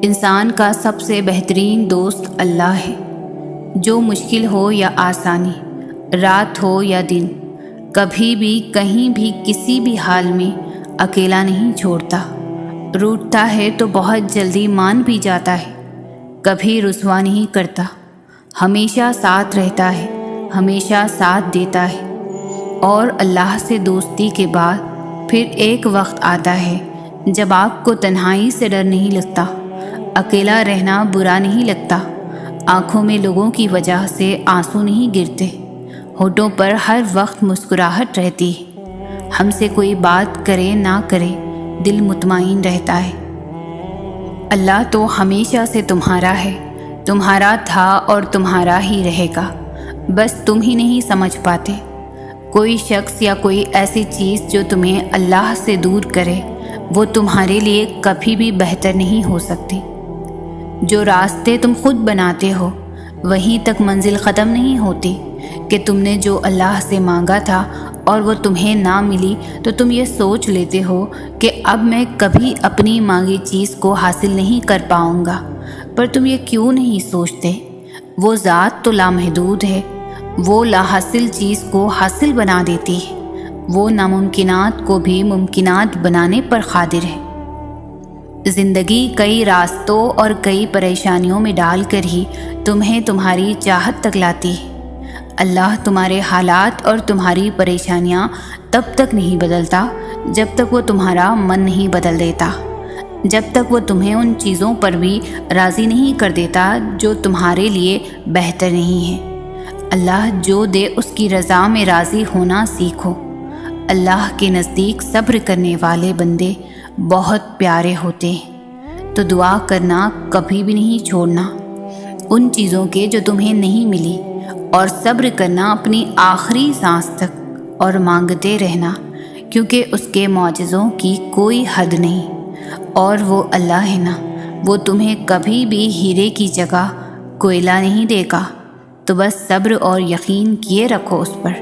انسان کا سب سے بہترین دوست اللہ ہے، جو مشکل ہو یا آسانی، رات ہو یا دن، کبھی بھی کہیں بھی کسی بھی حال میں اکیلا نہیں چھوڑتا۔ روٹھتا ہے تو بہت جلدی مان بھی جاتا ہے، کبھی رسوا نہیں کرتا، ہمیشہ ساتھ رہتا ہے، ہمیشہ ساتھ دیتا ہے۔ اور اللہ سے دوستی کے بعد پھر ایک وقت آتا ہے جب آپ کو تنہائی سے ڈر نہیں لگتا، اکیلا رہنا برا نہیں لگتا، آنکھوں میں لوگوں کی وجہ سے آنسو نہیں گرتے، ہونٹوں پر ہر وقت مسکراہٹ رہتی ہے، ہم سے کوئی بات کرے نہ کرے دل مطمئن رہتا ہے۔ اللہ تو ہمیشہ سے تمہارا ہے، تمہارا تھا اور تمہارا ہی رہے گا، بس تم ہی نہیں سمجھ پاتے۔ کوئی شخص یا کوئی ایسی چیز جو تمہیں اللہ سے دور کرے، وہ تمہارے لیے کبھی بھی بہتر نہیں ہو سکتی۔ جو راستے تم خود بناتے ہو وہیں تک منزل ختم نہیں ہوتی کہ تم نے جو اللہ سے مانگا تھا اور وہ تمہیں نہ ملی تو تم یہ سوچ لیتے ہو کہ اب میں کبھی اپنی مانگی چیز کو حاصل نہیں کر پاؤں گا، پر تم یہ کیوں نہیں سوچتے؟ وہ ذات تو لامحدود ہے، وہ لا حاصل چیز کو حاصل بنا دیتی ہے، وہ ناممکنات کو بھی ممکنات بنانے پر قادر ہے۔ زندگی کئی راستوں اور کئی پریشانیوں میں ڈال کر ہی تمہیں تمہاری چاہت تک لاتی ہے۔ اللہ تمہارے حالات اور تمہاری پریشانیاں تب تک نہیں بدلتا جب تک وہ تمہارا من نہیں بدل دیتا، جب تک وہ تمہیں ان چیزوں پر بھی راضی نہیں کر دیتا جو تمہارے لیے بہتر نہیں ہے۔ اللہ جو دے اس کی رضا میں راضی ہونا سیکھو۔ اللہ کے نزدیک صبر کرنے والے بندے بہت پیارے ہوتے ہیں، تو دعا کرنا کبھی بھی نہیں چھوڑنا ان چیزوں کے جو تمہیں نہیں ملی، اور صبر کرنا اپنی آخری سانس تک، اور مانگتے رہنا، کیونکہ اس کے معجزوں کی کوئی حد نہیں، اور وہ اللہ ہے نا، وہ تمہیں کبھی بھی ہیرے کی جگہ کوئلہ نہیں دے گا، تو بس صبر اور یقین کیے رکھو اس پر۔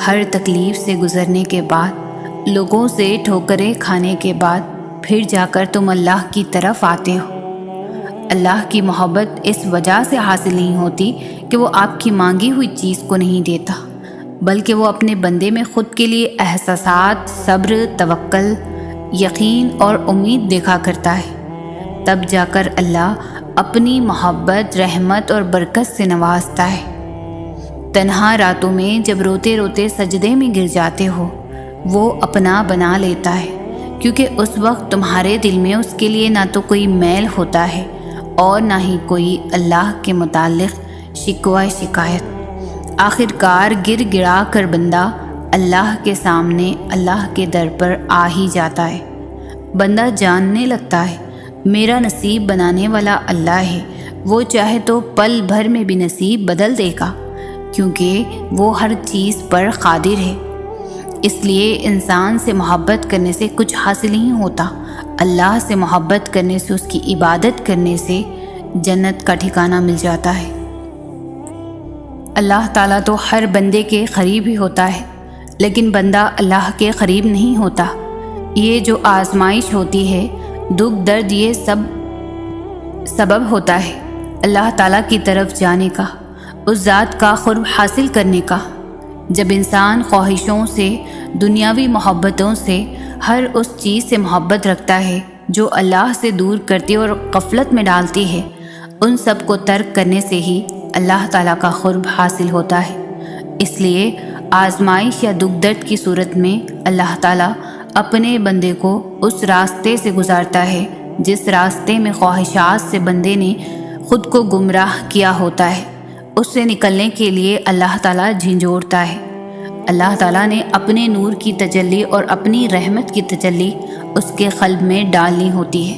ہر تکلیف سے گزرنے کے بعد، لوگوں سے ٹھوکریں کھانے کے بعد، پھر جا کر تم اللہ کی طرف آتے ہو۔ اللہ کی محبت اس وجہ سے حاصل نہیں ہوتی کہ وہ آپ کی مانگی ہوئی چیز کو نہیں دیتا، بلکہ وہ اپنے بندے میں خود کے لیے احساسات، صبر، توکل، یقین اور امید دیکھا کرتا ہے، تب جا کر اللہ اپنی محبت، رحمت اور برکت سے نوازتا ہے۔ تنہا راتوں میں جب روتے روتے سجدے میں گر جاتے ہو، وہ اپنا بنا لیتا ہے، کیونکہ اس وقت تمہارے دل میں اس کے لیے نہ تو کوئی میل ہوتا ہے اور نہ ہی کوئی اللہ کے متعلق شکوہ شکایت۔ آخر کار گر گڑا کر بندہ اللہ کے سامنے، اللہ کے در پر آ ہی جاتا ہے۔ بندہ جاننے لگتا ہے میرا نصیب بنانے والا اللہ ہے، وہ چاہے تو پل بھر میں بھی نصیب بدل دے گا، کیونکہ وہ ہر چیز پر قادر ہے۔ اس لیے انسان سے محبت کرنے سے کچھ حاصل نہیں ہوتا، اللہ سے محبت کرنے سے، اس کی عبادت کرنے سے جنت کا ٹھکانہ مل جاتا ہے۔ اللہ تعالیٰ تو ہر بندے کے قریب ہی ہوتا ہے، لیکن بندہ اللہ کے قریب نہیں ہوتا۔ یہ جو آزمائش ہوتی ہے، دکھ درد، یہ سب سبب ہوتا ہے اللہ تعالیٰ کی طرف جانے کا، اس ذات کا قرب حاصل کرنے کا۔ جب انسان خواہشوں سے، دنیاوی محبتوں سے، ہر اس چیز سے محبت رکھتا ہے جو اللہ سے دور کرتی اور غفلت میں ڈالتی ہے، ان سب کو ترک کرنے سے ہی اللہ تعالیٰ کا قرب حاصل ہوتا ہے۔ اس لیے آزمائش یا دکھ درد کی صورت میں اللہ تعالیٰ اپنے بندے کو اس راستے سے گزارتا ہے جس راستے میں خواہشات سے بندے نے خود کو گمراہ کیا ہوتا ہے، اس سے نکلنے کے لیے اللہ تعالیٰ جھنجھوڑتا ہے۔ اللہ تعالیٰ نے اپنے نور کی تجلی اور اپنی رحمت کی تجلی اس کے قلب میں ڈالنی ہوتی ہے،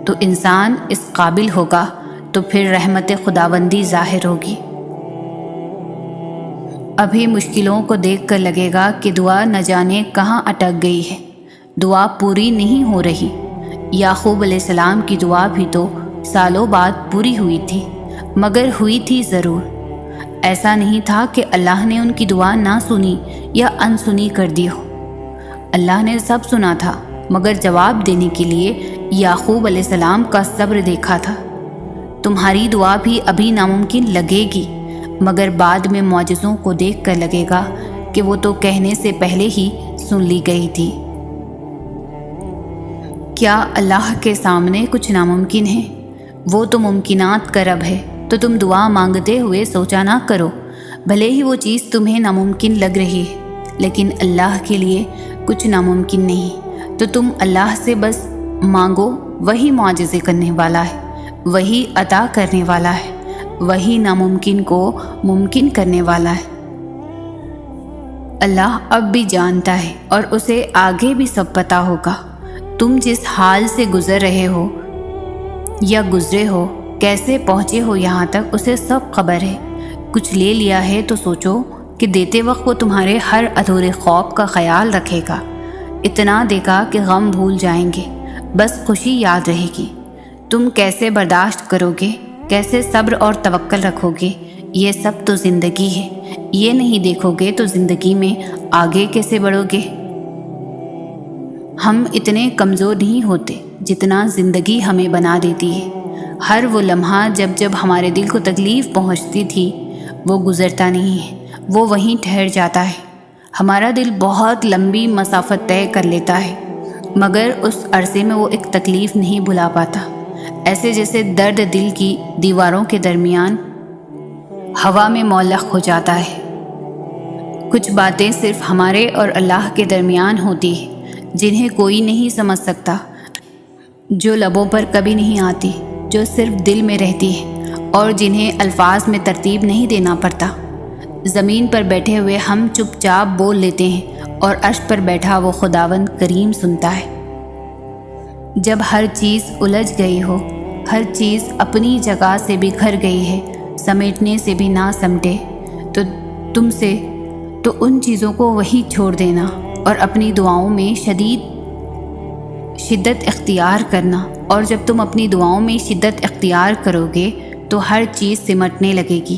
تو انسان اس قابل ہوگا تو پھر رحمت خداوندی ظاہر ہوگی۔ ابھی مشکلوں کو دیکھ کر لگے گا کہ دعا نہ جانے کہاں اٹک گئی ہے، دعا پوری نہیں ہو رہی۔ یعقوب علیہ السلام کی دعا بھی تو سالوں بعد پوری ہوئی تھی، مگر ہوئی تھی ضرور۔ ایسا نہیں تھا کہ اللہ نے ان کی دعا نہ سنی یا انسنی کر دی ہو۔ اللہ نے سب سنا تھا، مگر جواب دینے کے لیے یعقوب علیہ السلام کا صبر دیکھا تھا۔ تمہاری دعا بھی ابھی ناممکن لگے گی، مگر بعد میں معجزوں کو دیکھ کر لگے گا کہ وہ تو کہنے سے پہلے ہی سن لی گئی تھی۔ کیا اللہ کے سامنے کچھ ناممکن ہے؟ وہ تو ممکنات کا رب ہے، تو تم دعا مانگتے ہوئے سوچا نہ کرو، بھلے ہی وہ چیز تمہیں ناممکن لگ رہی ہے، لیکن اللہ کے لیے کچھ ناممکن نہیں۔ تو تم اللہ سے بس مانگو، وہی معجزے کرنے والا ہے، وہی عطا کرنے والا ہے، وہی ناممکن کو ممکن کرنے والا ہے۔ اللہ اب بھی جانتا ہے اور اسے آگے بھی سب پتہ ہوگا۔ تم جس حال سے گزر رہے ہو یا گزرے ہو، کیسے پہنچے ہو یہاں تک، اسے سب خبر ہے۔ کچھ لے لیا ہے تو سوچو کہ دیتے وقت وہ تمہارے ہر ادھورے خوف کا خیال رکھے گا، اتنا دے گا کہ غم بھول جائیں گے، بس خوشی یاد رہے گی۔ تم کیسے برداشت کرو گے، کیسے صبر اور توکل رکھو گے، یہ سب تو زندگی ہے۔ یہ نہیں دیکھو گے تو زندگی میں آگے کیسے بڑھو گے؟ ہم اتنے کمزور نہیں ہوتے جتنا زندگی ہمیں بنا دیتی ہے۔ ہر وہ لمحہ جب ہمارے دل کو تکلیف پہنچتی تھی، وہ گزرتا نہیں ہے، وہ وہیں ٹھہر جاتا ہے۔ ہمارا دل بہت لمبی مسافت طے کر لیتا ہے، مگر اس عرصے میں وہ ایک تکلیف نہیں بھلا پاتا، ایسے جیسے درد دل کی دیواروں کے درمیان ہوا میں معلق ہو جاتا ہے۔ کچھ باتیں صرف ہمارے اور اللہ کے درمیان ہوتی ہیں، جنہیں کوئی نہیں سمجھ سکتا، جو لبوں پر کبھی نہیں آتی، جو صرف دل میں رہتی ہے اور جنہیں الفاظ میں ترتیب نہیں دینا پڑتا۔ زمین پر بیٹھے ہوئے ہم چپ چاپ بول لیتے ہیں، اور عرش پر بیٹھا وہ خداوند کریم سنتا ہے۔ جب ہر چیز الجھ گئی ہو، ہر چیز اپنی جگہ سے بکھر گئی ہے، سمیٹنے سے بھی نہ سمٹے، تو تم سے تو ان چیزوں کو وہی چھوڑ دینا اور اپنی دعاؤں میں شدت اختیار کرنا۔ اور جب تم اپنی دعاؤں میں شدت اختیار کرو گے تو ہر چیز سمٹنے لگے گی۔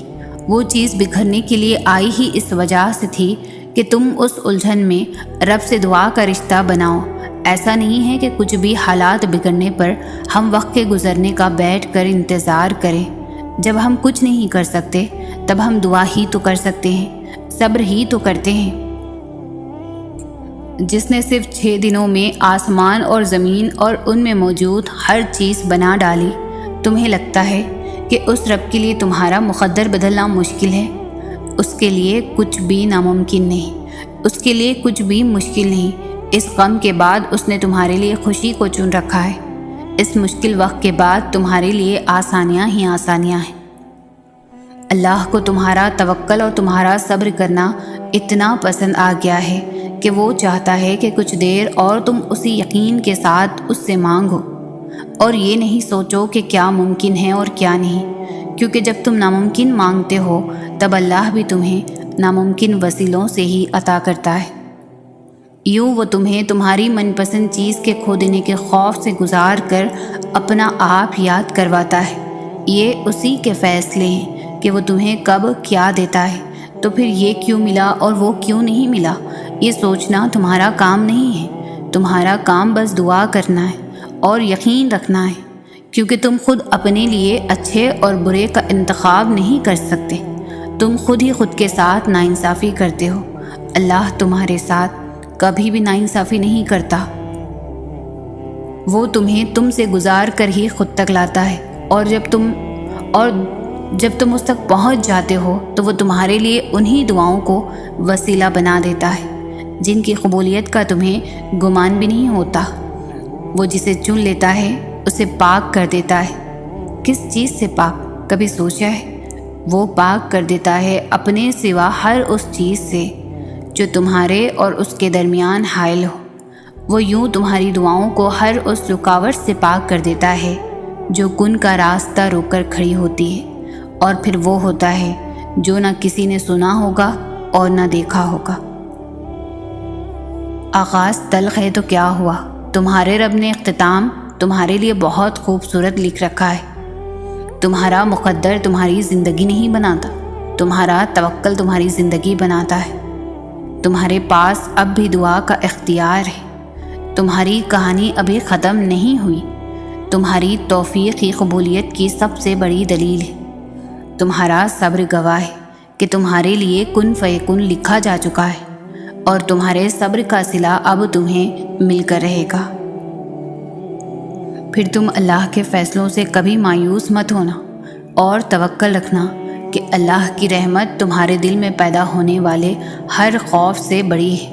وہ چیز بکھرنے کے لیے آئی ہی اس وجہ سے تھی کہ تم اس الجھن میں رب سے دعا کا رشتہ بناؤ۔ ایسا نہیں ہے کہ کچھ بھی حالات بگڑنے پر ہم وقت کے گزرنے کا بیٹھ کر انتظار کریں۔ جب ہم کچھ نہیں کر سکتے تب ہم دعا ہی تو کر سکتے ہیں، صبر ہی تو کرتے ہیں۔ جس نے صرف 6 دنوں میں آسمان اور زمین اور ان میں موجود ہر چیز بنا ڈالی، تمہیں لگتا ہے کہ اس رب کے لیے تمہارا مقدر بدلنا مشکل ہے؟ اس کے لیے کچھ بھی ناممکن نہیں، اس کے لیے کچھ بھی مشکل نہیں۔ اس غم کے بعد اس نے تمہارے لیے خوشی کو چن رکھا ہے۔ اس مشکل وقت کے بعد تمہارے لیے آسانیاں ہی آسانیاں ہیں۔ اللہ کو تمہارا توکل اور تمہارا صبر کرنا اتنا پسند آ گیا ہے کہ وہ چاہتا ہے کہ کچھ دیر اور تم اسی یقین کے ساتھ اس سے مانگو، اور یہ نہیں سوچو کہ کیا ممکن ہے اور کیا نہیں، کیونکہ جب تم ناممکن مانگتے ہو تب اللہ بھی تمہیں ناممکن وسیلوں سے ہی عطا کرتا ہے۔ یوں وہ تمہیں تمہاری من پسند چیز کے کھو دینے کے خوف سے گزار کر اپنا آپ یاد کرواتا ہے۔ یہ اسی کے فیصلے ہیں کہ وہ تمہیں کب کیا دیتا ہے، تو پھر یہ کیوں ملا اور وہ کیوں نہیں ملا، یہ سوچنا تمہارا کام نہیں ہے۔ تمہارا کام بس دعا کرنا ہے اور یقین رکھنا ہے، کیونکہ تم خود اپنے لیے اچھے اور برے کا انتخاب نہیں کر سکتے۔ تم خود ہی خود کے ساتھ ناانصافی کرتے ہو، اللہ تمہارے ساتھ کبھی بھی ناانصافی نہیں کرتا۔ وہ تمہیں تم سے گزار کر ہی خود تک لاتا ہے، اور جب تم اس تک پہنچ جاتے ہو تو وہ تمہارے لیے انہی دعاؤں کو وسیلہ بنا دیتا ہے جن کی قبولیت کا تمہیں گمان بھی نہیں ہوتا۔ وہ جسے چن لیتا ہے اسے پاک کر دیتا ہے۔ کس چیز سے پاک، کبھی سوچا ہے؟ وہ پاک کر دیتا ہے اپنے سوا ہر اس چیز سے جو تمہارے اور اس کے درمیان حائل ہو۔ وہ یوں تمہاری دعاؤں کو ہر اس رکاوٹ سے پاک کر دیتا ہے جو کن کا راستہ روک کر کھڑی ہوتی ہے، اور پھر وہ ہوتا ہے جو نہ کسی نے سنا ہوگا اور نہ دیکھا ہوگا۔ آغاز تلخ ہے تو کیا ہوا، تمہارے رب نے اختتام تمہارے لیے بہت خوبصورت لکھ رکھا ہے۔ تمہارا مقدر تمہاری زندگی نہیں بناتا، تمہارا توکل تمہاری زندگی بناتا ہے۔ تمہارے پاس اب بھی دعا کا اختیار ہے۔ تمہاری کہانی ابھی ختم نہیں ہوئی۔ تمہاری توفیق کی قبولیت کی سب سے بڑی دلیل ہے۔ تمہارا صبر گواہ ہے کہ تمہارے لیے کن فیکن لکھا جا چکا ہے، اور تمہارے صبر کا صلہ اب تمہیں مل کر رہے گا۔ پھر تم اللہ کے فیصلوں سے کبھی مایوس مت ہونا، اور توکل رکھنا کہ اللہ کی رحمت تمہارے دل میں پیدا ہونے والے ہر خوف سے بڑی ہے۔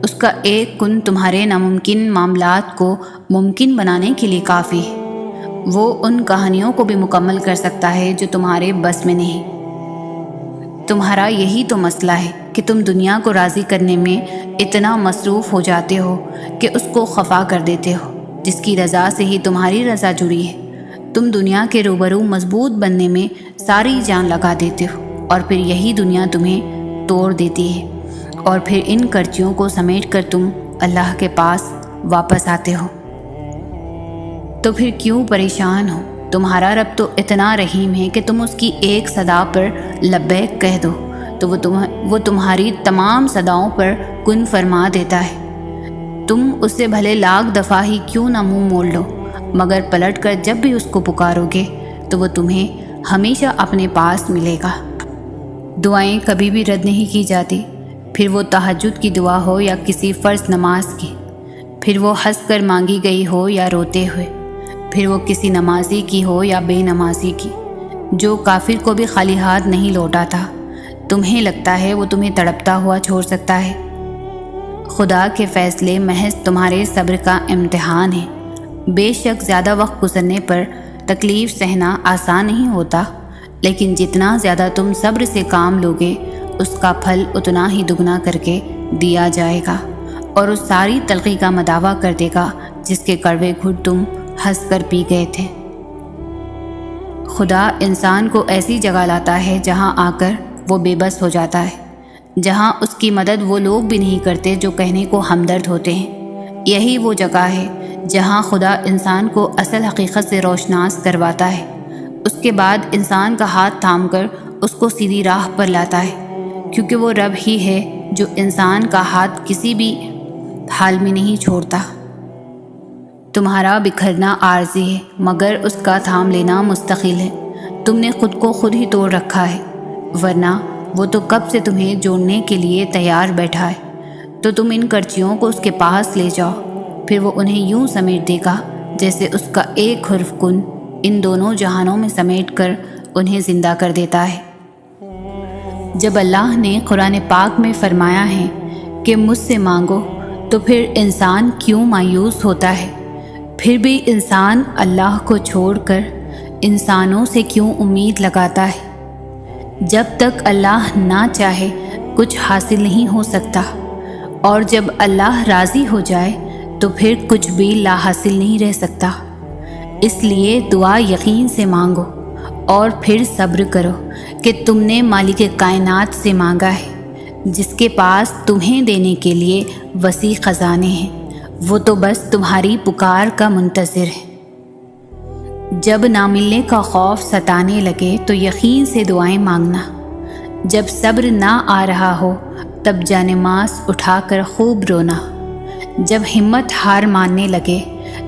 اس کا ایک کن تمہارے ناممکن معاملات کو ممکن بنانے کے لیے کافی ہے۔ وہ ان کہانیوں کو بھی مکمل کر سکتا ہے جو تمہارے بس میں نہیں۔ تمہارا یہی تو مسئلہ ہے کہ تم دنیا کو راضی کرنے میں اتنا مصروف ہو جاتے ہو کہ اس کو خفا کر دیتے ہو، جس کی رضا سے ہی تمہاری رضا جڑی ہے۔ تم دنیا کے روبرو مضبوط بننے میں ساری جان لگا دیتے ہو، اور پھر یہی دنیا تمہیں توڑ دیتی ہے، اور پھر ان کرچیوں کو سمیٹ کر تم اللہ کے پاس واپس آتے ہو۔ تو پھر کیوں پریشان ہو؟ تمہارا رب تو اتنا رحیم ہے کہ تم اس کی ایک صدا پر لبیک کہہ دو تو وہ تمہاری تمام صداؤں پر کن فرما دیتا ہے۔ تم اس سے بھلے لاکھ دفعہ ہی کیوں نہ منہ موڑ لو، مگر پلٹ کر جب بھی اس کو پکارو گے تو وہ تمہیں ہمیشہ اپنے پاس ملے گا۔ دعائیں کبھی بھی رد نہیں کی جاتی، پھر وہ تہجد کی دعا ہو یا کسی فرض نماز کی، پھر وہ ہنس کر مانگی گئی ہو یا روتے ہوئے، پھر وہ کسی نمازی کی ہو یا بے نمازی کی۔ جو کافر کو بھی خالی ہاتھ نہیں لوٹا تھا، تمہیں لگتا ہے وہ تمہیں تڑپتا ہوا چھوڑ سکتا ہے؟ خدا کے فیصلے محض تمہارے صبر کا امتحان ہے۔ بے شک زیادہ وقت گزرنے پر تکلیف سہنا آسان نہیں ہوتا، لیکن جتنا زیادہ تم صبر سے کام لوگے، اس کا پھل اتنا ہی دگنا کر کے دیا جائے گا، اور اس ساری تلخی کا مداوع کر دے گا جس کے کڑوے گھٹ تم ہنس کر پی گئے تھے۔ خدا انسان کو ایسی جگہ لاتا ہے جہاں آ کر وہ بے بس ہو جاتا ہے، جہاں اس کی مدد وہ لوگ بھی نہیں کرتے جو کہنے کو ہمدرد ہوتے ہیں۔ یہی وہ جگہ ہے جہاں خدا انسان کو اصل حقیقت سے روشناس کرواتا ہے۔ اس کے بعد انسان کا ہاتھ تھام کر اس کو سیدھی راہ پر لاتا ہے، کیونکہ وہ رب ہی ہے جو انسان کا ہاتھ کسی بھی حال میں نہیں چھوڑتا۔ تمہارا بکھرنا عارضی ہے، مگر اس کا تھام لینا مستقل ہے۔ تم نے خود کو خود ہی توڑ رکھا ہے، ورنہ وہ تو کب سے تمہیں جوڑنے کے لیے تیار بیٹھا ہے۔ تو تم ان کرچیوں کو اس کے پاس لے جاؤ، پھر وہ انہیں یوں سمیٹ دے گا جیسے اس کا ایک حرف کن ان دونوں جہانوں میں سمیٹ کر انہیں زندہ کر دیتا ہے۔ جب اللہ نے قرآن پاک میں فرمایا ہے کہ مجھ سے مانگو، تو پھر انسان کیوں مایوس ہوتا ہے؟ پھر بھی انسان اللہ کو چھوڑ کر انسانوں سے کیوں امید لگاتا ہے؟ جب تک اللہ نہ چاہے کچھ حاصل نہیں ہو سکتا، اور جب اللہ راضی ہو جائے تو پھر کچھ بھی لا حاصل نہیں رہ سکتا۔ اس لیے دعا یقین سے مانگو، اور پھر صبر کرو کہ تم نے مالک کائنات سے مانگا ہے، جس کے پاس تمہیں دینے کے لیے وسیع خزانے ہیں۔ وہ تو بس تمہاری پکار کا منتظر ہے۔ جب نہ ملنے کا خوف ستانے لگے تو یقین سے دعائیں مانگنا۔ جب صبر نہ آ رہا ہو تب جانماز اٹھا کر خوب رونا۔ جب ہمت ہار ماننے لگے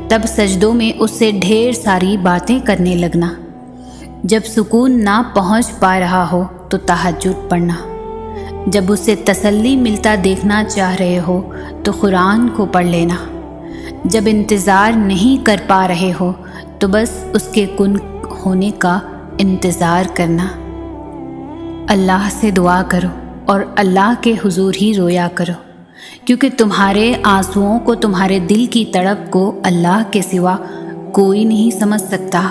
تب سجدوں میں اس سے ڈھیر ساری باتیں کرنے لگنا۔ جب سکون نہ پہنچ پا رہا ہو تو تہجد پڑھنا۔ جب اسے تسلی ملتا دیکھنا چاہ رہے ہو تو قرآن کو پڑھ لینا۔ جب انتظار نہیں کر پا رہے ہو تو بس اس کے کن ہونے کا انتظار کرنا۔ اللہ سے دعا کرو اور اللہ کے حضور ہی رویا کرو، کیونکہ تمہارے آنسوؤں کو، تمہارے دل کی تڑپ کو اللہ کے سوا کوئی نہیں سمجھ سکتا۔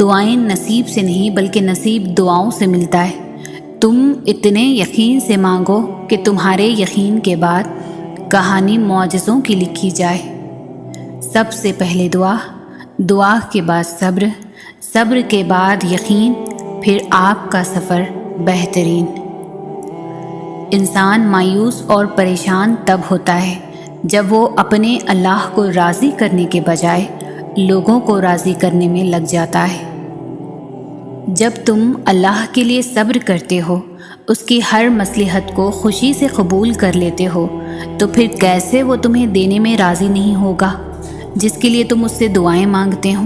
دعائیں نصیب سے نہیں بلکہ نصیب دعاؤں سے ملتا ہے۔ تم اتنے یقین سے مانگو کہ تمہارے یقین کے بعد کہانی معجزوں کی لکھی جائے۔ سب سے پہلے دعا، دعا کے بعد صبر، صبر کے بعد یقین، پھر آپ کا سفر بہترین۔ انسان مایوس اور پریشان تب ہوتا ہے جب وہ اپنے اللہ کو راضی کرنے کے بجائے لوگوں کو راضی کرنے میں لگ جاتا ہے۔ جب تم اللہ کے لیے صبر کرتے ہو، اس کی ہر مصلحت کو خوشی سے قبول کر لیتے ہو، تو پھر کیسے وہ تمہیں دینے میں راضی نہیں ہوگا جس کے لیے تم اس سے دعائیں مانگتے ہو؟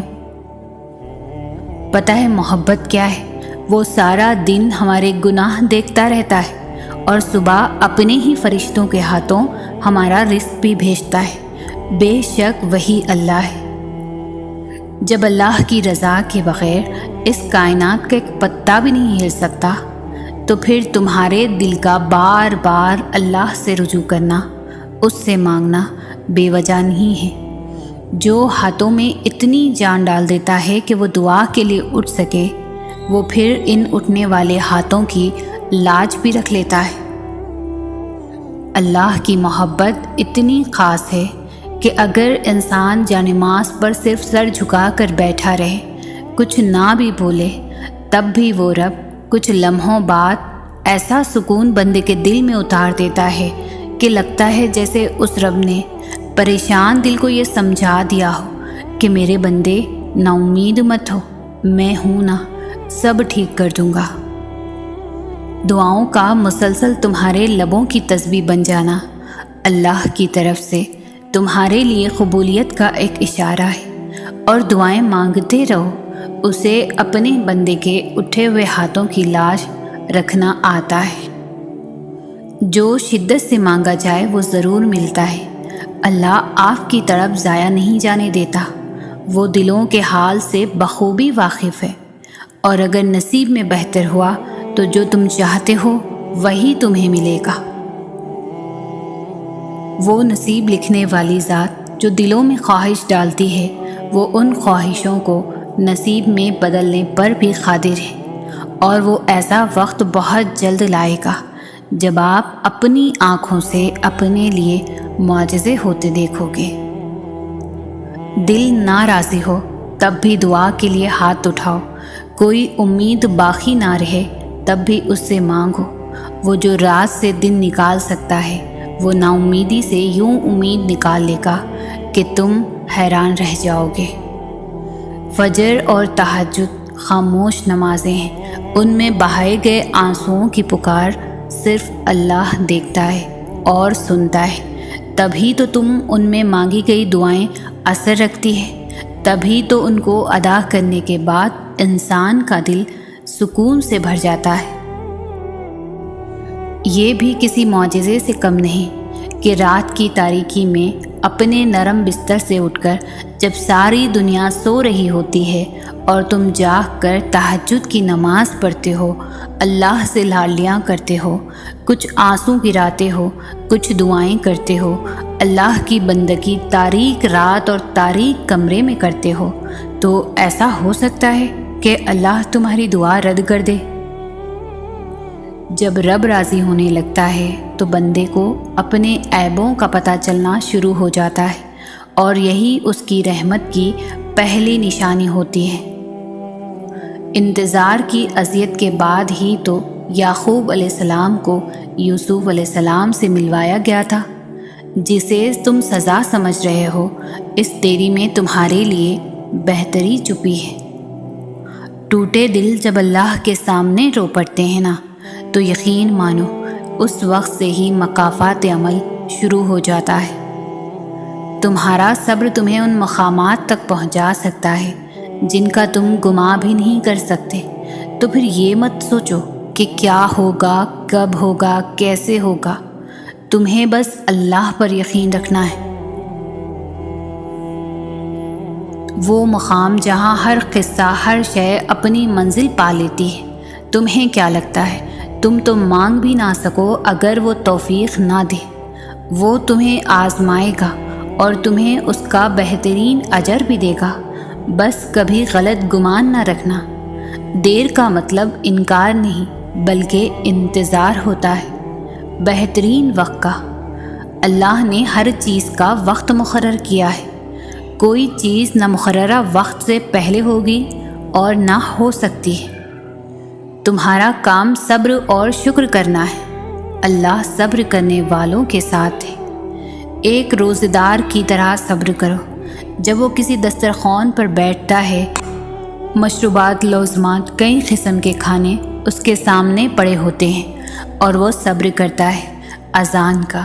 پتہ ہے محبت کیا ہے؟ وہ سارا دن ہمارے گناہ دیکھتا رہتا ہے اور صبح اپنے ہی فرشتوں کے ہاتھوں ہمارا رزق بھی بھیجتا ہے۔ بے شک وہی اللہ ہے۔ جب اللہ کی رضا کے بغیر اس کائنات کا ایک پتا بھی نہیں ہل سکتا، تو پھر تمہارے دل کا بار بار اللہ سے رجوع کرنا، اس سے مانگنا بے وجہ نہیں ہے۔ جو ہاتھوں میں اتنی جان ڈال دیتا ہے کہ وہ دعا کے لیے اٹھ سکے، وہ پھر ان اٹھنے والے ہاتھوں کی لاج بھی رکھ لیتا ہے۔ اللہ کی محبت اتنی خاص ہے کہ اگر انسان جانماز پر صرف سر جھکا کر بیٹھا رہے، کچھ نہ بھی بولے، تب بھی وہ رب کچھ لمحوں بعد ایسا سکون بندے کے دل میں اتار دیتا ہے کہ لگتا ہے جیسے اس رب نے پریشان دل کو یہ سمجھا دیا ہو کہ میرے بندے نا امید مت ہو، میں ہوں نا، سب ٹھیک کر دوں گا۔ دعاؤں کا مسلسل تمہارے لبوں کی تسبیح بن جانا اللہ کی طرف سے تمہارے لیے قبولیت کا ایک اشارہ ہے، اور دعائیں مانگتے رہو، اسے اپنے بندے کے اٹھے ہوئے ہاتھوں کی لاج رکھنا آتا ہے۔ جو شدت سے مانگا جائے وہ ضرور ملتا ہے۔ اللہ آپ کی طرف ضائع نہیں جانے دیتا، وہ دلوں کے حال سے بخوبی واقف ہے، اور اگر نصیب میں بہتر ہوا تو جو تم چاہتے ہو وہی تمہیں ملے گا۔ وہ نصیب لکھنے والی ذات جو دلوں میں خواہش ڈالتی ہے، وہ ان خواہشوں کو نصیب میں بدلنے پر بھی قادر ہے، اور وہ ایسا وقت بہت جلد لائے گا جب آپ اپنی آنکھوں سے اپنے لیے معجزے ہوتے دیکھو گے۔ دل ناراضی ہو تب بھی دعا کے لیے ہاتھ اٹھاؤ، کوئی امید باقی نہ رہے تب بھی اس سے مانگو۔ وہ جو رات سے دن نکال سکتا ہے، وہ نا امیدی سے یوں امید نکال لے گا کہ تم حیران رہ جاؤ گے۔ فجر اور تہجد خاموش نمازیں ہیں، ان میں بہائے گئے آنسوؤں کی پکار صرف اللہ دیکھتا ہے اور سنتا ہے۔ تبھی تو تم ان میں مانگی گئی دعائیں اثر رکھتی ہے، تبھی تو ان کو ادا کرنے کے بعد انسان کا دل سکون سے بھر جاتا ہے۔ یہ بھی کسی معجزے سے کم نہیں کہ رات کی تاریکی میں اپنے نرم بستر سے اٹھ کر جب ساری دنیا سو رہی ہوتی ہے اور تم جاگ کر تہجد کی نماز پڑھتے ہو، اللہ سے لاڈلیاں کرتے ہو، کچھ آنسو گراتے ہو، کچھ دعائیں کرتے ہو، اللہ کی بندگی تاریک رات اور تاریک کمرے میں کرتے ہو، تو ایسا ہو سکتا ہے کہ اللہ تمہاری دعا رد کر دے؟ جب رب راضی ہونے لگتا ہے تو بندے کو اپنے عیبوں کا پتہ چلنا شروع ہو جاتا ہے، اور یہی اس کی رحمت کی پہلی نشانی ہوتی ہے۔ انتظار کی اذیت کے بعد ہی تو یعقوب علیہ السلام کو یوسف علیہ السلام سے ملوایا گیا تھا۔ جسے تم سزا سمجھ رہے ہو، اس دیری میں تمہارے لیے بہتری چھپی ہے۔ ٹوٹے دل جب اللہ کے سامنے رو پڑتے ہیں نا، تو یقین مانو اس وقت سے ہی مکافات عمل شروع ہو جاتا ہے۔ تمہارا صبر تمہیں ان مقامات تک پہنچا سکتا ہے جن کا تم گمان بھی نہیں کر سکتے۔ تو پھر یہ مت سوچو کہ کیا ہوگا، کب ہوگا، کیسے ہوگا، تمہیں بس اللہ پر یقین رکھنا ہے۔ وہ مقام جہاں ہر قصہ، ہر شے اپنی منزل پا لیتی ہے۔ تمہیں کیا لگتا ہے تم تو مانگ بھی نہ سکو اگر وہ توفیق نہ دے؟ وہ تمہیں آزمائے گا اور تمہیں اس کا بہترین اجر بھی دے گا۔ بس کبھی غلط گمان نہ رکھنا، دیر کا مطلب انکار نہیں بلکہ انتظار ہوتا ہے بہترین وقت کا۔ اللہ نے ہر چیز کا وقت مقرر کیا ہے، کوئی چیز نہ مقررہ وقت سے پہلے ہوگی اور نہ ہو سکتی ہے۔ تمہارا کام صبر اور شکر کرنا ہے، اللہ صبر کرنے والوں کے ساتھ ہے۔ ایک روزہ دار کی طرح صبر کرو، جب وہ کسی دسترخوان پر بیٹھتا ہے مشروبات لوزمات کئی قسم کے کھانے اس کے سامنے پڑے ہوتے ہیں اور وہ صبر کرتا ہے اذان کا۔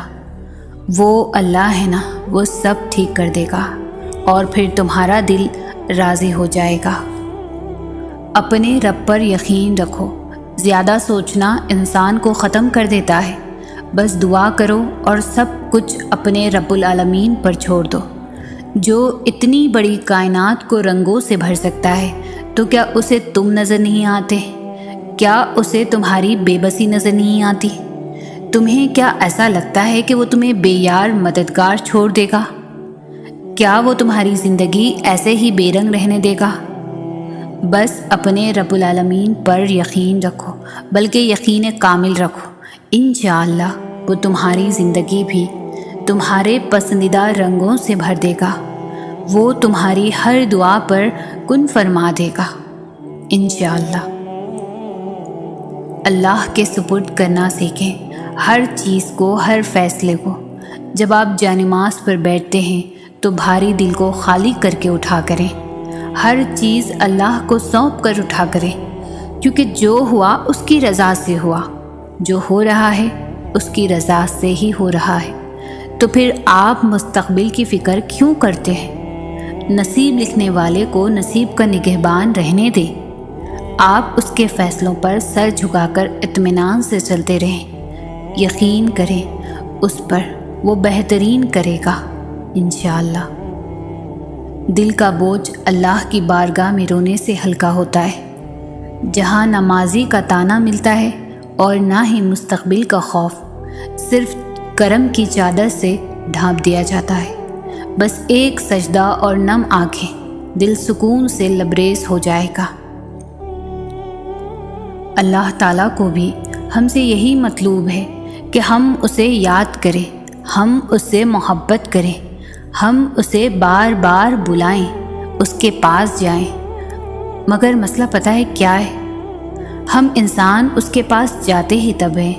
وہ اللہ ہے نا، وہ سب ٹھیک کر دے گا اور پھر تمہارا دل راضی ہو جائے گا۔ اپنے رب پر یقین رکھو، زیادہ سوچنا انسان کو ختم کر دیتا ہے۔ بس دعا کرو اور سب کچھ اپنے رب العالمین پر چھوڑ دو، جو اتنی بڑی کائنات کو رنگوں سے بھر سکتا ہے۔ تو کیا اسے تم نظر نہیں آتے؟ کیا اسے تمہاری بے بسی نظر نہیں آتی؟ تمہیں کیا ایسا لگتا ہے کہ وہ تمہیں بے یار مددگار چھوڑ دے گا؟ کیا وہ تمہاری زندگی ایسے ہی بے رنگ رہنے دے گا؟ بس اپنے رب العالمین پر یقین رکھو، بلکہ یقین کامل رکھو۔ انشاءاللہ وہ تمہاری زندگی بھی تمہارے پسندیدہ رنگوں سے بھر دے گا۔ وہ تمہاری ہر دعا پر کن فرما دے گا انشاءاللہ۔ اللہ کے سپرد کرنا سیکھیں، ہر چیز کو، ہر فیصلے کو۔ جب آپ جانماز پر بیٹھتے ہیں تو بھاری دل کو خالی کر کے اٹھا کریں، ہر چیز اللہ کو سونپ کر اٹھا کریں، کیونکہ جو ہوا اس کی رضا سے ہوا، جو ہو رہا ہے اس کی رضا سے ہی ہو رہا ہے۔ تو پھر آپ مستقبل کی فکر کیوں کرتے ہیں؟ نصیب لکھنے والے کو نصیب کا نگہبان رہنے دیں۔ آپ اس کے فیصلوں پر سر جھکا کر اطمینان سے چلتے رہیں، یقین کریں اس پر، وہ بہترین کرے گا انشاءاللہ۔ دل کا بوجھ اللہ کی بارگاہ میں رونے سے ہلکا ہوتا ہے، جہاں نمازی کا طعنہ ملتا ہے اور نہ ہی مستقبل کا خوف، صرف کرم کی چادر سے ڈھانپ دیا جاتا ہے۔ بس ایک سجدہ اور نم آنکھیں، دل سکون سے لبریز ہو جائے گا۔ اللہ تعالیٰ کو بھی ہم سے یہی مطلوب ہے کہ ہم اسے یاد کریں، ہم اس سے محبت کریں، ہم اسے بار بار بلائیں، اس کے پاس جائیں۔ مگر مسئلہ پتہ ہے کیا ہے؟ ہم انسان اس کے پاس جاتے ہی تب ہیں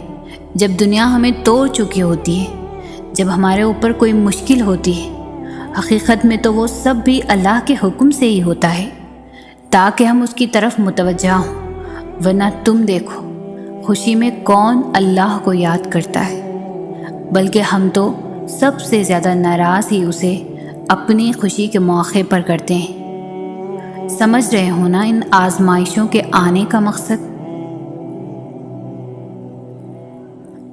جب دنیا ہمیں توڑ چکی ہوتی ہے، جب ہمارے اوپر کوئی مشکل ہوتی ہے۔ حقیقت میں تو وہ سب بھی اللہ کے حکم سے ہی ہوتا ہے، تاکہ ہم اس کی طرف متوجہ ہوں۔ ورنہ تم دیکھو، خوشی میں کون اللہ کو یاد کرتا ہے؟ بلکہ ہم تو سب سے زیادہ ناراض ہی اسے اپنی خوشی کے موقع پر کرتے ہیں۔ سمجھ رہے ہو نا ان آزمائشوں کے آنے کا مقصد؟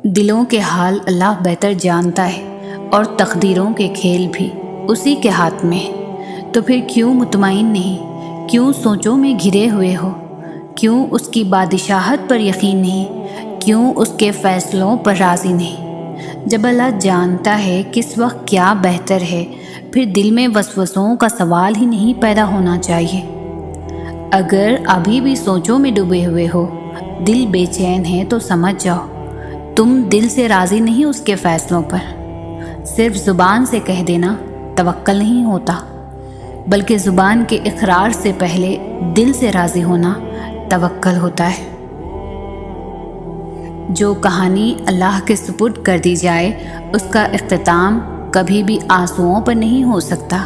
دلوں کے حال اللہ بہتر جانتا ہے، اور تقدیروں کے کھیل بھی اسی کے ہاتھ میں ہے۔ تو پھر کیوں مطمئن نہیں؟ کیوں سوچوں میں گھرے ہوئے ہو؟ کیوں اس کی بادشاہت پر یقین نہیں؟ کیوں اس کے فیصلوں پر راضی نہیں؟ جب اللہ جانتا ہے کس وقت کیا بہتر ہے، پھر دل میں وسوسوں کا سوال ہی نہیں پیدا ہونا چاہیے۔ اگر ابھی بھی سوچوں میں ڈوبے ہوئے ہو، دل بے چین ہے، تو سمجھ جاؤ تم دل سے راضی نہیں اس کے فیصلوں پر۔ صرف زبان سے کہہ دینا توکل نہیں ہوتا، بلکہ زبان کے اقرار سے پہلے دل سے راضی ہونا توکل ہوتا ہے۔ جو کہانی اللہ کے سپرد کر دی جائے، اس کا اختتام کبھی بھی آنسوؤں پر نہیں ہو سکتا۔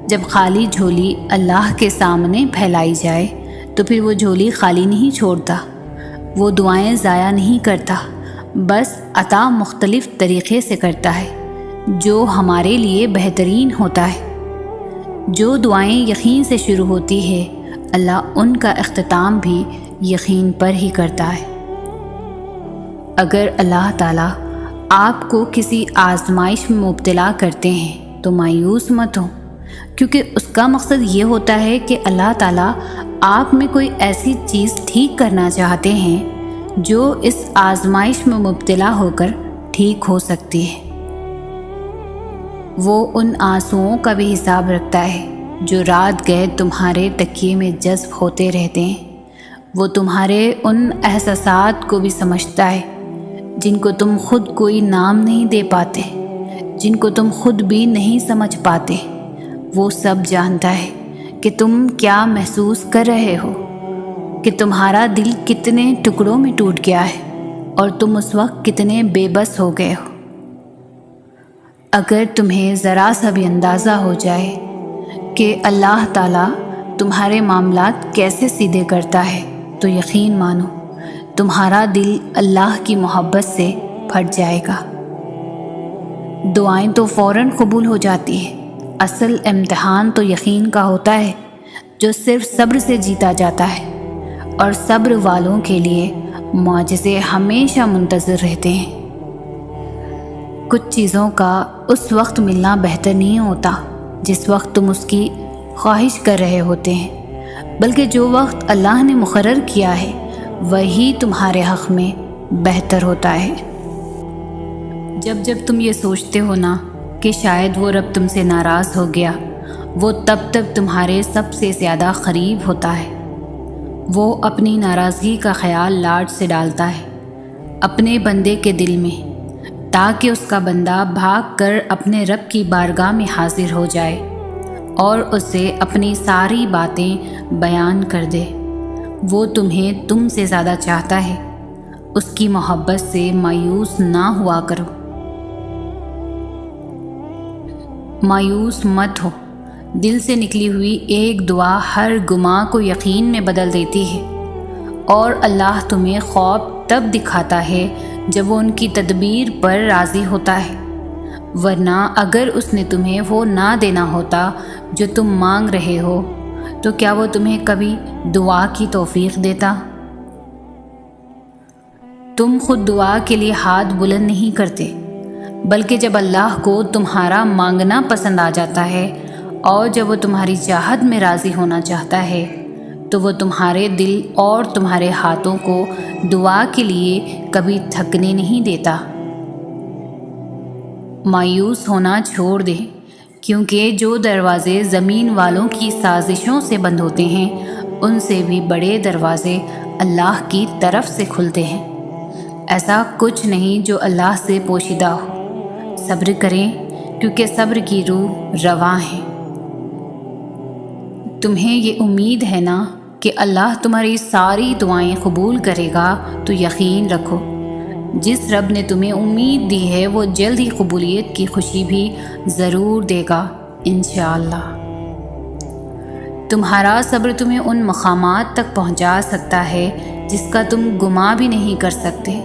جب خالی جھولی اللہ کے سامنے پھیلائی جائے تو پھر وہ جھولی خالی نہیں چھوڑتا، وہ دعائیں ضائع نہیں کرتا، بس عطا مختلف طریقے سے کرتا ہے جو ہمارے لیے بہترین ہوتا ہے۔ جو دعائیں یقین سے شروع ہوتی ہے، اللہ ان کا اختتام بھی یقین پر ہی کرتا ہے۔ اگر اللہ تعالیٰ آپ کو کسی آزمائش میں مبتلا کرتے ہیں تو مایوس مت ہو، کیونکہ اس کا مقصد یہ ہوتا ہے کہ اللہ تعالیٰ آپ میں کوئی ایسی چیز ٹھیک کرنا چاہتے ہیں جو اس آزمائش میں مبتلا ہو کر ٹھیک ہو سکتی ہے۔ وہ ان آنسوؤں کا بھی حساب رکھتا ہے جو رات گئے تمہارے تکیے میں جذب ہوتے رہتے ہیں۔ وہ تمہارے ان احساسات کو بھی سمجھتا ہے جن کو تم خود کوئی نام نہیں دے پاتے، جن کو تم خود بھی نہیں سمجھ پاتے۔ وہ سب جانتا ہے کہ تم کیا محسوس کر رہے ہو، کہ تمہارا دل کتنے ٹکڑوں میں ٹوٹ گیا ہے اور تم اس وقت کتنے بے بس ہو گئے ہو۔ اگر تمہیں ذرا سا بھی اندازہ ہو جائے کہ اللہ تعالیٰ تمہارے معاملات کیسے سیدھے کرتا ہے تو یقین مانو تمہارا دل اللہ کی محبت سے پھٹ جائے گا۔ دعائیں تو فوراً قبول ہو جاتی ہیں، اصل امتحان تو یقین کا ہوتا ہے جو صرف صبر سے جیتا جاتا ہے، اور صبر والوں کے لیے معجزے ہمیشہ منتظر رہتے ہیں۔ کچھ چیزوں کا اس وقت ملنا بہتر نہیں ہوتا جس وقت تم اس کی خواہش کر رہے ہوتے ہیں، بلکہ جو وقت اللہ نے مقرر کیا ہے وہی تمہارے حق میں بہتر ہوتا ہے۔ جب جب تم یہ سوچتے ہو نا کہ شاید وہ رب تم سے ناراض ہو گیا، وہ تب تک تمہارے سب سے زیادہ قریب ہوتا ہے۔ وہ اپنی ناراضگی کا خیال لاڈ سے ڈالتا ہے اپنے بندے کے دل میں، تاکہ اس کا بندہ بھاگ کر اپنے رب کی بارگاہ میں حاضر ہو جائے اور اسے اپنی ساری باتیں بیان کر دے۔ وہ تمہیں تم سے زیادہ چاہتا ہے، اس کی محبت سے مایوس نہ ہوا کرو۔ مایوس مت ہو، دل سے نکلی ہوئی ایک دعا ہر گماں کو یقین میں بدل دیتی ہے، اور اللہ تمہیں خواب تب دکھاتا ہے جب وہ ان کی تدبیر پر راضی ہوتا ہے، ورنہ اگر اس نے تمہیں وہ نہ دینا ہوتا جو تم مانگ رہے ہو تو کیا وہ تمہیں کبھی دعا کی توفیق دیتا؟ تم خود دعا کے لیے ہاتھ بلند نہیں کرتے، بلکہ جب اللہ کو تمہارا مانگنا پسند آ جاتا ہے اور جب وہ تمہاری چاہت میں راضی ہونا چاہتا ہے تو وہ تمہارے دل اور تمہارے ہاتھوں کو دعا کے لیے کبھی تھکنے نہیں دیتا۔ مایوس ہونا چھوڑ دے، کیونکہ جو دروازے زمین والوں کی سازشوں سے بند ہوتے ہیں ان سے بھی بڑے دروازے اللہ کی طرف سے کھلتے ہیں۔ ایسا کچھ نہیں جو اللہ سے پوشیدہ ہو۔ صبر کریں کیونکہ صبر کی روح رواں ہے۔ تمہیں یہ امید ہے نا کہ اللہ تمہاری ساری دعائیں قبول کرے گا، تو یقین رکھو جس رب نے تمہیں امید دی ہے وہ جلد ہی قبولیت کی خوشی بھی ضرور دے گا انشاءاللہ۔ تمہارا صبر تمہیں ان مقامات تک پہنچا سکتا ہے جس کا تم گمان بھی نہیں کر سکتے،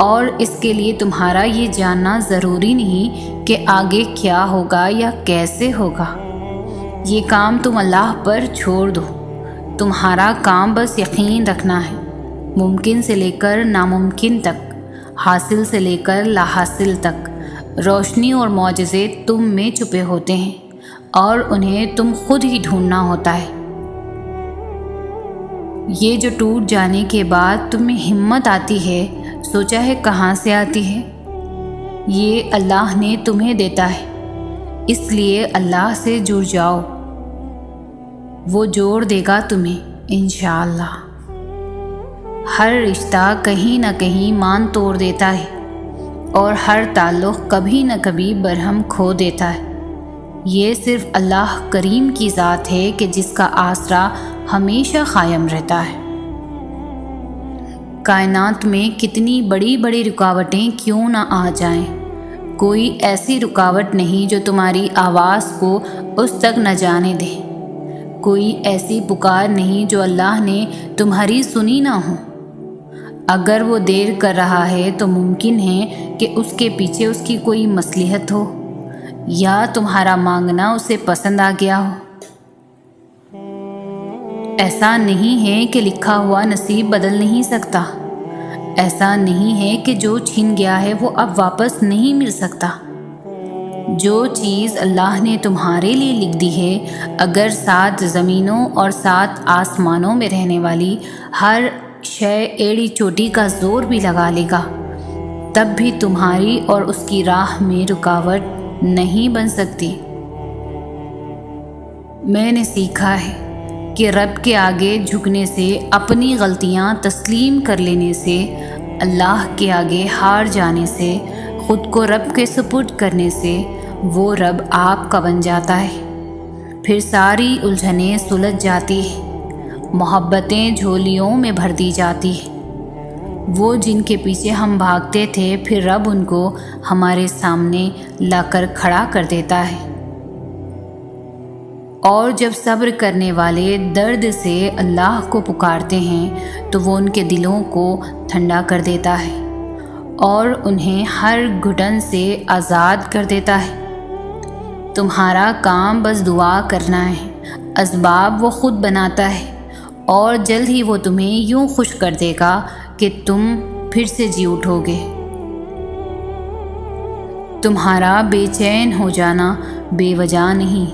اور اس کے لیے تمہارا یہ جاننا ضروری نہیں کہ آگے کیا ہوگا یا کیسے ہوگا۔ یہ کام تم اللہ پر چھوڑ دو، تمہارا کام بس یقین رکھنا ہے۔ ممکن سے لے کر ناممکن تک، حاصل سے لے کر لا حاصل تک، روشنی اور معجزے تم میں چھپے ہوتے ہیں اور انہیں تم خود ہی ڈھونڈنا ہوتا ہے۔ یہ جو ٹوٹ جانے کے بعد تمہیں ہمت آتی ہے، سوچا ہے کہاں سے آتی ہے؟ یہ اللہ نے تمہیں دیتا ہے، اس لیے اللہ سے جڑ جاؤ، وہ جوڑ دے گا تمہیں انشاءاللہ۔ ہر رشتہ کہیں نہ کہیں مان توڑ دیتا ہے، اور ہر تعلق کبھی نہ کبھی برہم کھو دیتا ہے۔ یہ صرف اللہ کریم کی ذات ہے کہ جس کا آسرا ہمیشہ قائم رہتا ہے۔ کائنات میں کتنی بڑی بڑی رکاوٹیں کیوں نہ آ جائیں، کوئی ایسی رکاوٹ نہیں جو تمہاری آواز کو اس تک نہ جانے دے، کوئی ایسی پکار نہیں جو اللہ نے تمہاری سنی نہ ہو۔ اگر وہ دیر کر رہا ہے تو ممکن ہے کہ اس کے پیچھے اس کی کوئی مصلحت ہو، یا تمہارا مانگنا اسے پسند آ گیا ہو۔ ایسا نہیں ہے کہ لکھا ہوا نصیب بدل نہیں سکتا، ایسا نہیں ہے کہ جو چھن گیا ہے وہ اب واپس نہیں مل سکتا۔ جو چیز اللہ نے تمہارے لیے لکھ دی ہے، اگر 7 زمینوں اور 7 آسمانوں میں رہنے والی ہر شے ایڑی چوٹی کا زور بھی لگا لے گا، تب بھی تمہاری اور اس کی راہ میں رکاوٹ نہیں بن سکتی۔ میں نے سیکھا ہے کہ رب کے آگے جھکنے سے، اپنی غلطیاں تسلیم کر لینے سے، اللہ کے آگے ہار جانے سے، خود کو رب کے سپرد کرنے سے وہ رب آپ کا بن جاتا ہے۔ پھر ساری الجھنیں سلجھ جاتی ہیں، محبتیں جھولیوں میں بھر دی جاتی ہیں۔ وہ جن کے پیچھے ہم بھاگتے تھے، پھر رب ان کو ہمارے سامنے لا کر کھڑا کر دیتا ہے، اور جب صبر کرنے والے درد سے اللہ کو پکارتے ہیں تو وہ ان کے دلوں کو ٹھنڈا کر دیتا ہے اور انہیں ہر گھٹن سے آزاد کر دیتا ہے۔ تمہارا کام بس دعا کرنا ہے، اسباب وہ خود بناتا ہے اور جلد ہی وہ تمہیں یوں خوش کر دے گا کہ تم پھر سے جی اٹھو گے۔ تمہارا بے چین ہو جانا بے وجہ نہیں،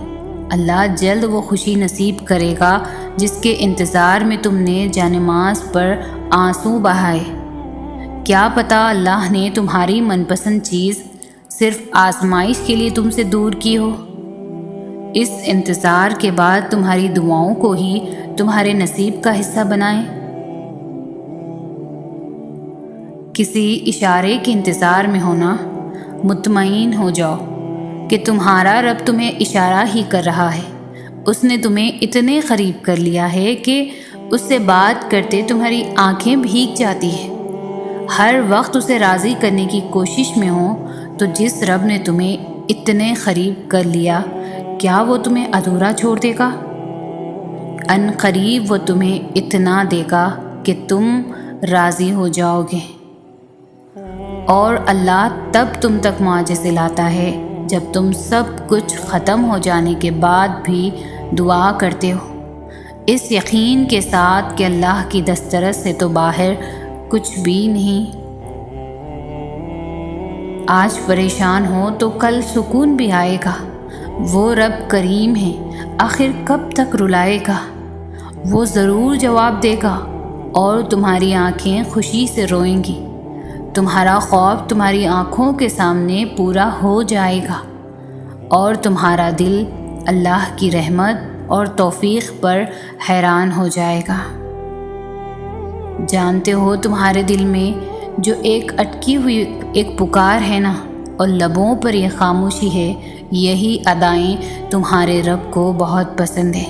اللہ جلد وہ خوشی نصیب کرے گا جس کے انتظار میں تم نے جانماز پر آنسو بہائے۔ کیا پتہ اللہ نے تمہاری من پسند چیز صرف آزمائش کے لیے تم سے دور کی ہو۔ اس انتظار کے بعد تمہاری دعاؤں کو ہی تمہارے نصیب کا حصہ بنائیں۔ کسی اشارے کے انتظار میں ہونا، مطمئن ہو جاؤ کہ تمہارا رب تمہیں اشارہ ہی کر رہا ہے۔ اس نے تمہیں اتنے قریب کر لیا ہے کہ اس سے بات کرتے تمہاری آنکھیں بھیگ جاتی ہیں۔ ہر وقت اسے راضی کرنے کی کوشش میں ہو تو جس رب نے تمہیں اتنے قریب کر لیا، کیا وہ تمہیں ادھورا چھوڑ دے گا؟ ان قریب وہ تمہیں اتنا دے گا کہ تم راضی ہو جاؤ گے۔ اور اللہ تب تم تک معجزے لاتا ہے جب تم سب کچھ ختم ہو جانے کے بعد بھی دعا کرتے ہو، اس یقین کے ساتھ کہ اللہ کی دسترس سے تو باہر کچھ بھی نہیں۔ آج پریشان ہو تو کل سکون بھی آئے گا۔ وہ رب کریم ہے، آخر کب تک رلائے گا؟ وہ ضرور جواب دے گا اور تمہاری آنکھیں خوشی سے روئیں گی۔ تمہارا خوف تمہاری آنکھوں کے سامنے پورا ہو جائے گا اور تمہارا دل اللہ کی رحمت اور توفیق پر حیران ہو جائے گا۔ جانتے ہو تمہارے دل میں جو ایک اٹکی ہوئی ایک پکار ہے نا، اور لبوں پر یہ خاموشی ہے، یہی ادائیں تمہارے رب کو بہت پسند ہے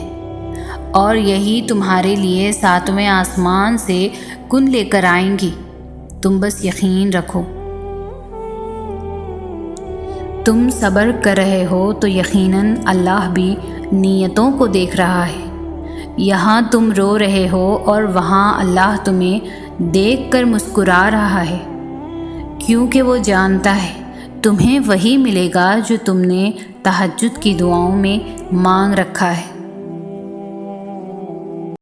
اور یہی تمہارے لیے ساتویں آسمان سے کن لے کر آئیں گی۔ تم بس یقین رکھو۔ تم صبر کر رہے ہو تو یقیناً اللہ بھی نیتوں کو دیکھ رہا ہے۔ یہاں تم رو رہے ہو اور وہاں اللہ تمہیں دیکھ کر مسکرا رہا ہے، کیونکہ وہ جانتا ہے تمہیں وہی ملے گا جو تم نے تہجد کی دعاؤں میں مانگ رکھا ہے۔